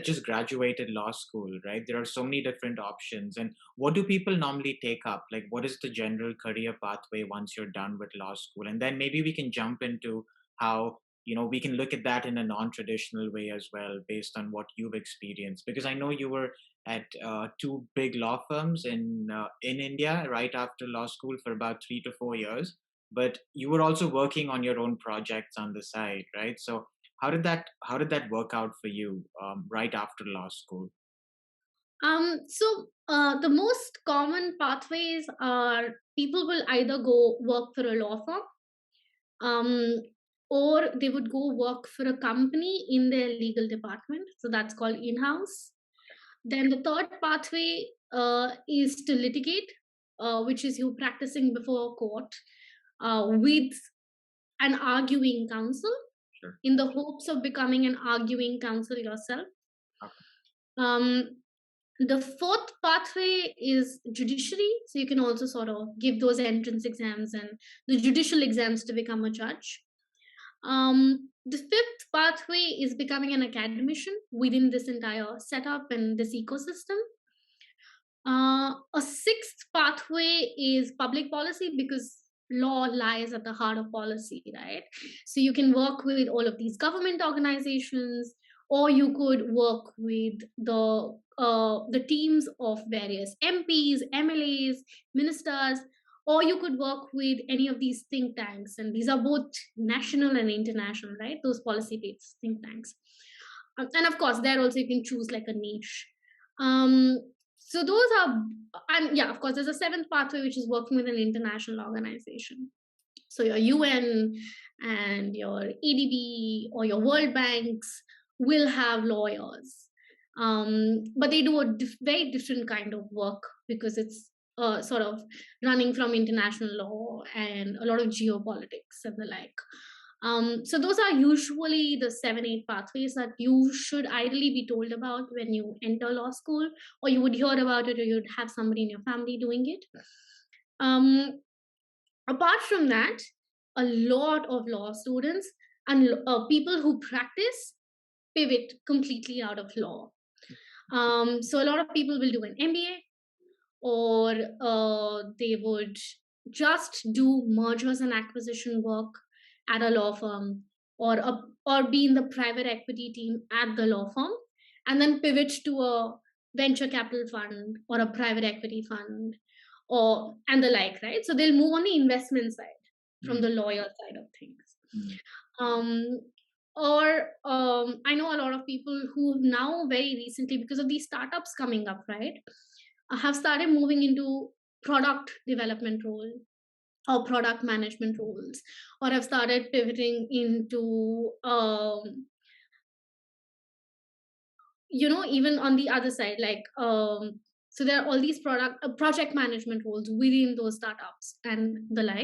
just graduated law school, right? There are so many different options. And what do people normally take up? Like, what is the general career pathway once you're done with law school? And then maybe we can jump into how, we can look at that in a non-traditional way as well, based on what you've experienced. Because I know you were at two big law firms in India right after law school for about 3 to 4 years, but you were also working on your own projects on the side, right? So how did that work out for you right after law school? The most common pathways are people will either go work for a law firm, um, or they would go work for a company in their legal department. So that's called in-house. Then the third pathway is to litigate, which is you practicing before a court with an arguing counsel Sure. in the hopes of becoming an arguing counsel yourself. Okay. Um, the fourth pathway is judiciary. So you can also sort of give those entrance exams and the judicial exams to become a judge. The fifth pathway is becoming an academician within this entire setup and this ecosystem. A sixth pathway is public policy because law lies at the heart of policy, right? So you can work with all of these government organizations, or you could work with the teams of various MPs, MLAs, ministers, or you could work with any of these think tanks, and these are both national and international, right? Those policy-based think tanks, and of course, there also you can choose like a niche. Um, so those are, and yeah, of course, there's a seventh pathway which is working with an international organization. So your UN and your ADB or your World Banks will have lawyers, but they do a very different kind of work because it's sort of running from international law and a lot of geopolitics and the like. So those are usually the 7, 8 pathways that you should ideally be told about when you enter law school, or you would hear about it, or you'd have somebody in your family doing it. Um, Apart from that, a lot of law students and people who practice pivot completely out of law. So a lot of people will do an MBA, or they would just do mergers and acquisition work at a law firm, or be in the private equity team at the law firm, and then pivot to a venture capital fund or a private equity fund, or and the like, right? So they'll move on the investment side from Mm, the lawyer side of things. mm, um, or I know a lot of people who now very recently, because of these startups coming up, right, have started moving into product development role or product management roles, or have started pivoting into even on the other side, like so there are all these project management roles within those startups and the like.